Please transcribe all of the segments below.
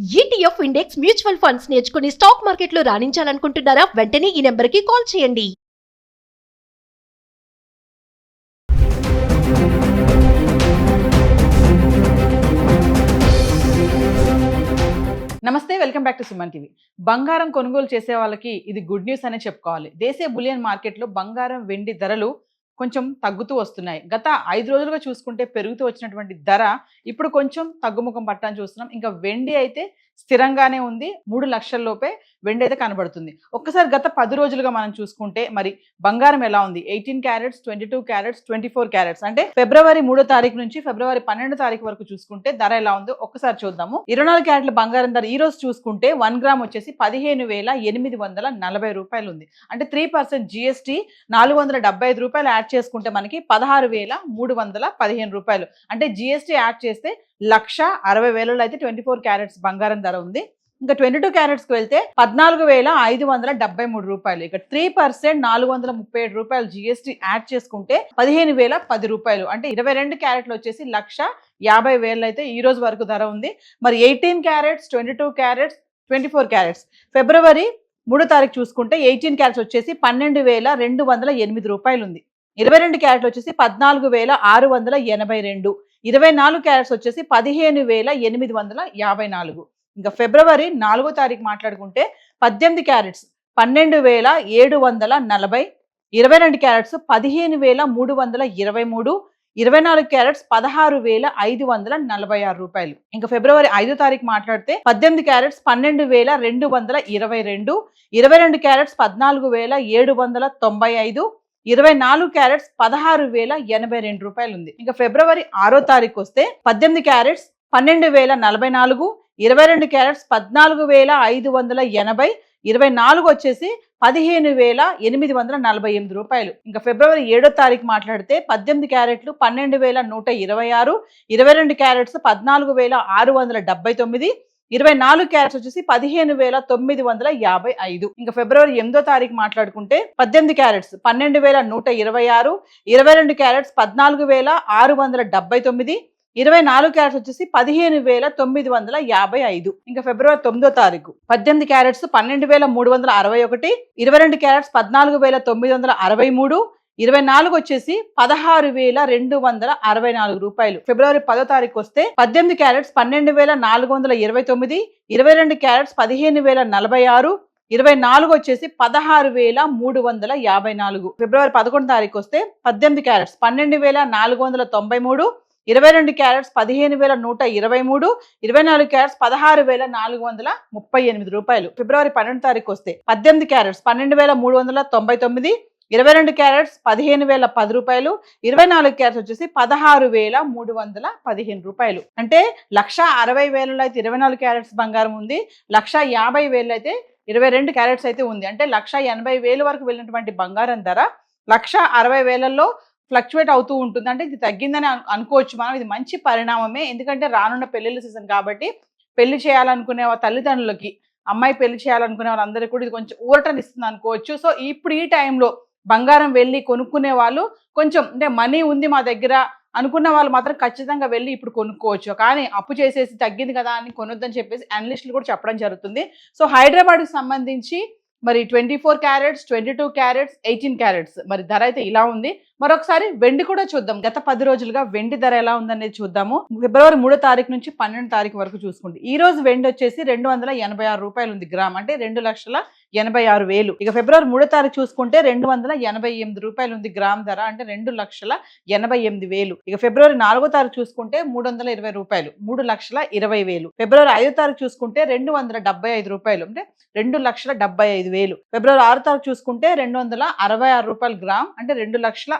ETF index mutual funds నేర్చుకుని stock మార్కెట్లో రాణించాలనుకుంటున్నారా? వెంటనే ఈ నెంబర్కి కాల్ చేయండి. నమస్తే, welcome back to Suman TV. బంగారం కొనుగోలు చేసే వాళ్ళకి ఇది గుడ్ న్యూస్ అనే చెప్పుకోవాలి. దేశీయ బులియన్ మార్కెట్లో బంగారం, వెండి ధరలు కొంచెం తగ్గుతూ వస్తున్నాయి. గత 5 రోజులుగా చూసుకుంటే పెరుగుతూ వచ్చినటువంటి ధర ఇప్పుడు కొంచెం తగ్గుముఖం పట్టని చూస్తున్నాం. ఇంకా వెండి అయితే స్థిరంగానే ఉంది. 3 లక్షల లోపే వెండి అయితే కనబడుతుంది. ఒక్కసారి గత 10 రోజులుగా మనం చూసుకుంటే మరి బంగారం ఎలా ఉంది? 18 క్యారెట్స్, 22 క్యారెట్స్, 24 క్యారెట్స్ అంటే ఫిబ్రవరి 3వ తారీఖు నుంచి ఫిబ్రవరి 12వ తారీఖు వరకు చూసుకుంటే ధర ఎలా ఉందో ఒక్కసారి చూద్దాము. 24 క్యారెట్ల బంగారం ధర ఈ రోజు చూసుకుంటే 1 గ్రామ్ వచ్చేసి 15,840 రూపాయలు ఉంది. అంటే 3% GST 475 రూపాయలు యాడ్ చేసుకుంటే మనకి 16,315 రూపాయలు. అంటే GST యాడ్ చేస్తే 1,60,000 అయితే 24 క్యారెట్స్ బంగారం ధర ఉంది. ఇంకా 22 క్యారెట్స్కి వెళ్తే 14,573 రూపాయలు. ఇక 3% 437 రూపాయలు GST యాడ్ చేసుకుంటే 15,010 రూపాయలు. అంటే 22 క్యారెట్లు వచ్చేసి 1,50,000 అయితే ఈ రోజు వరకు ధర ఉంది. మరి 18 క్యారెట్స్, 22 క్యారెట్స్, 24 క్యారెట్స్ ఫిబ్రవరి 3వ తారీఖు చూసుకుంటే 18 క్యారెట్స్ వచ్చేసి 12,208 రూపాయలు ఉంది. 22 క్యారెట్లు వచ్చేసి 14,682. 24 క్యారెట్స్ వచ్చేసి 15,854. ఇంకా ఫిబ్రవరి 4వ తారీఖు మాట్లాడుకుంటే 18 క్యారెట్స్ 12,740. 22 క్యారెట్స్ 15,323. 24 క్యారెట్స్ 16,546 రూపాయలు. ఇంకా ఫిబ్రవరి 5వ తారీఖు మాట్లాడితే 18 క్యారెట్స్ 12,222. 22 క్యారెట్స్ 14,795. 24 క్యారెట్స్ 16,082 రూపాయలు ఉంది. ఇంకా ఫిబ్రవరి 6వ తారీఖు వస్తే 18 క్యారెట్స్ 12,044. 22 క్యారెట్స్ 14,580. 24 వచ్చేసి 15,848 రూపాయలు. ఇంకా ఫిబ్రవరి 7వ తారీఖు మాట్లాడితే 18 క్యారెట్లు 12,126. 22 క్యారెట్స్ 14,679. 24 క్యారెట్స్ వచ్చేసి 15,955. ఇంకా ఫిబ్రవరి 8వ తారీఖు మాట్లాడుకుంటే 18 క్యారెట్స్ 12,126. 22 క్యారెట్స్ 14,679. 24 క్యారెట్స్ వచ్చేసి 15,955. ఇంకా ఫిబ్రవరి 9వ తారీఖు 18 క్యారెట్స్ 12,361. 22 క్యారెట్స్ 14,963. 24 వచ్చేసి 16,264 రూపాయలు. ఫిబ్రవరి 10వ తారీఖు వస్తే 18 క్యారెట్స్ 12,429. 22 క్యారెట్స్ 15,046. 24 వచ్చేసి 16,354. ఫిబ్రవరి 11వ తారీఖు వస్తే 18 క్యారెట్స్ 12,493. 22 క్యారెట్స్ 15,123. 24 క్యారెట్స్ 16,438 రూపాయలు. ఫిబ్రవరి 12వ తారీఖు వస్తే 18 క్యారెట్స్ 12,399. 22 క్యారెట్స్ 15,010 రూపాయలు. 24 క్యారెట్స్ వచ్చేసి 16,315 రూపాయలు. అంటే 1,60,000 అయితే 24 క్యారెట్స్ బంగారం ఉంది. 1,50,000 అయితే 22 క్యారెట్స్ అయితే ఉంది. అంటే 1,80,000 వరకు వెళ్ళినటువంటి బంగారం ధర 1,60,000లో ఫ్లక్చువేట్ అవుతూ ఉంటుంది. అంటే ఇది తగ్గిందని అనుకోవచ్చు మనం. ఇది మంచి పరిణామమే. ఎందుకంటే రానున్న పెళ్లిళ్ళ సీజన్ కాబట్టి పెళ్లి చేయాలనుకునే తల్లిదండ్రులకి, అమ్మాయి పెళ్లి చేయాలనుకునే వాళ్ళందరికీ కూడా ఇది కొంచెం ఊరటనిస్తుంది అనుకోవచ్చు. సో ఇప్పుడు ఈ టైంలో బంగారం వెళ్ళి కొనుక్కునే వాళ్ళు కొంచెం అంటే మనీ ఉంది మా దగ్గర అనుకున్న వాళ్ళు మాత్రం ఖచ్చితంగా వెళ్ళి ఇప్పుడు కొనుక్కోవచ్చు. కానీ అప్పు చేసేసి తగ్గింది కదా అని కొనొద్దని చెప్పేసి అనలిస్టులు కూడా చెప్పడం జరుగుతుంది. సో హైదరాబాద్కి సంబంధించి మరి 24 క్యారెట్స్, 22 క్యారెట్స్, 18 క్యారెట్స్ మరి ధర అయితే ఇలా ఉంది. మరొకసారి వెండి కూడా చూద్దాం. గత 10 రోజులుగా వెండి ధర ఎలా ఉందనేది చూద్దాము. ఫిబ్రవరి 3వ తారీఖు నుంచి 12వ తారీఖు వరకు చూసుకుంటే ఈ రోజు వెండి వచ్చేసి 286 రూపాయలు ఉంది గ్రామ్. అంటే 2,86,000. ఇక ఫిబ్రవరి 3వ తారీఖు చూసుకుంటే 288 రూపాయలు ఉంది గ్రామ్ ధర. అంటే 2,88,000. ఇక ఫిబ్రవరి 4వ తారీఖు చూసుకుంటే 320 రూపాయలు. 3,20,000. ఫిబ్రవరి 5వ తారీఖు చూసుకుంటే 275 రూపాయలు. అంటే 2,75,000. ఫిబ్రవరి 6వ తారీఖు చూసుకుంటే 266 రూపాయలు గ్రామ్. అంటే 2,66,000.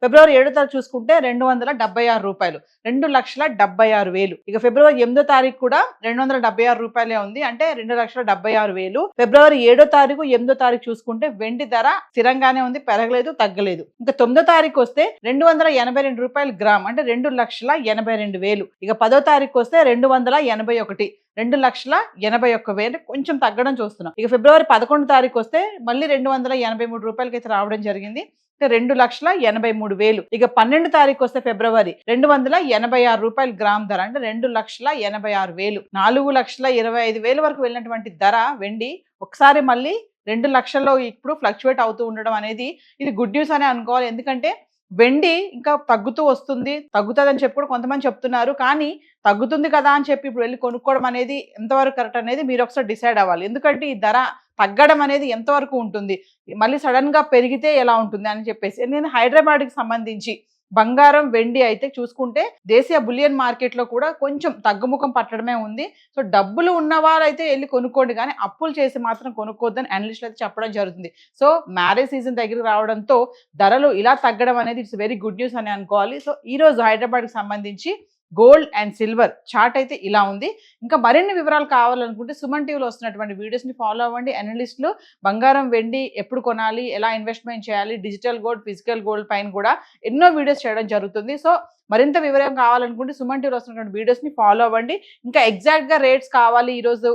ఫిబ్రవరి 7వ తారీఖు చూసుకుంటే 276 రూపాయలు. 2,76,000. ఇక ఫిబ్రవరి 8వ తారీఖు కూడా 276 రూపాయలే ఉంది. అంటే 2,76,000. ఫిబ్రవరి 7వ తారీఖు, 8వ తారీఖు చూసుకుంటే వెండి ధర స్థిరంగానే ఉంది, పెరగలేదు, తగ్గలేదు. ఇంకా 9వ తారీఖు వస్తే 282 రూపాయలు గ్రామ్. అంటే 2,82,000. ఇక 10వ తారీఖు వస్తే 281. 2,81,000 కొంచెం తగ్గడం చూస్తున్నాం. ఇక ఫిబ్రవరి 11వ తారీఖు వస్తే మళ్ళీ 283 రూపాయలకి అయితే రావడం జరిగింది. అంటే 2,83,000. ఇక 12 తారీఖు వస్తే ఫిబ్రవరి 286 రూపాయలు గ్రామ్ ధర, అంటే 2,86,000. 4,25,000 వరకు వెళ్ళినటువంటి ధర వెండి ఒకసారి మళ్ళీ 2 లక్షల్లో ఇప్పుడు ఫ్లక్చువేట్ అవుతూ ఉండడం అనేది ఇది గుడ్ న్యూస్ అనే అనుకోవాలి. ఎందుకంటే వెండి ఇంకా తగ్గుతూ వస్తుంది, తగ్గుతుందని చెప్పి కూడా కొంతమంది చెప్తున్నారు. కానీ తగ్గుతుంది కదా అని చెప్పి ఇప్పుడు వెళ్ళి కొనుక్కోవడం అనేది ఎంతవరకు కరెక్ట్ అనేది మీరు ఒకసారి డిసైడ్ అవ్వాలి. ఎందుకంటే ఈ ధర తగ్గడం అనేది ఎంతవరకు ఉంటుంది, మళ్ళీ సడన్ గా పెరిగితే ఎలా ఉంటుంది అని చెప్పేసి. నేను హైదరాబాద్కి సంబంధించి బంగారం వెండి అయితే చూసుకుంటే దేశీయ బులియన్ మార్కెట్ లో కూడా కొంచెం తగ్గుముఖం పట్టడమే ఉంది. సో డబ్బులు ఉన్న వాళ్ళైతే వెళ్ళి కొనుక్కోండి, కానీ అప్పులు చేసి మాత్రం కొనుక్కోద్దని అనలిస్టులు అయితే చెప్పడం జరుగుతుంది. సో మ్యారేజ్ సీజన్ దగ్గరికి రావడంతో ధరలు ఇలా తగ్గడం అనేది ఇట్స్ వెరీ గుడ్ న్యూస్ అని అనుకోవాలి. సో ఈ రోజు హైదరాబాద్కి సంబంధించి గోల్డ్ అండ్ సిల్వర్ చార్ట్ అయితే ఇలా ఉంది. ఇంకా మరిన్ని వివరాలు కావాలనుకుంటే సుమన్ టీవీలో వస్తున్నటువంటి వీడియోస్ని ఫాలో అవ్వండి. అనలిస్టులు బంగారం వెండి ఎప్పుడు కొనాలి, ఎలా ఇన్వెస్ట్మెంట్ చేయాలి, డిజిటల్ గోల్డ్, ఫిజికల్ గోల్డ్ పైన కూడా ఎన్నో వీడియోస్ చేయడం జరుగుతుంది. సో మరింత వివరం కావాలనుకుంటే సుమన్ టీవీలో వస్తున్నటువంటి వీడియోస్ని ఫాలో అవ్వండి. ఇంకా ఎగ్జాక్ట్గా రేట్స్ కావాలి, ఈరోజు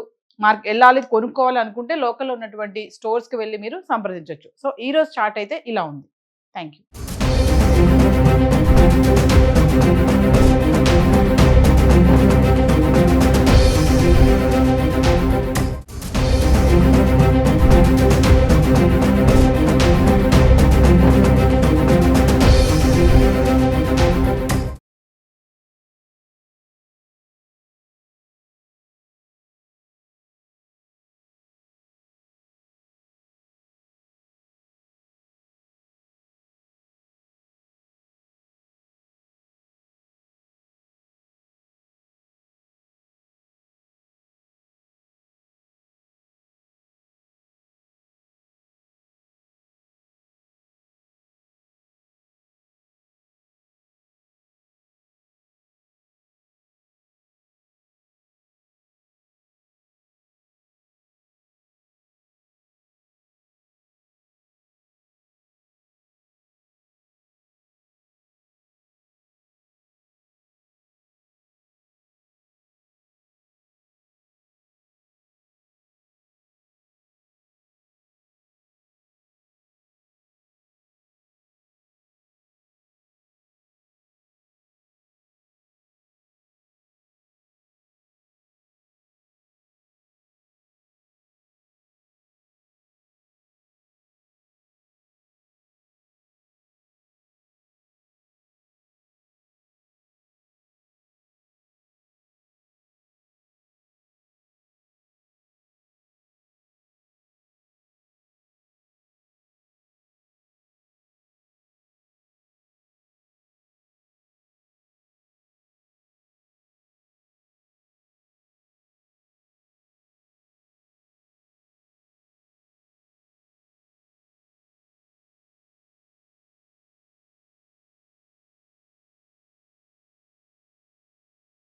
వెళ్ళాలి కొనుక్కోవాలి అనుకుంటే లోకల్లో ఉన్నటువంటి స్టోర్స్కి వెళ్ళి మీరు సంప్రదించవచ్చు. సో ఈ రోజు చార్ట్ అయితే ఇలా ఉంది. Thank you.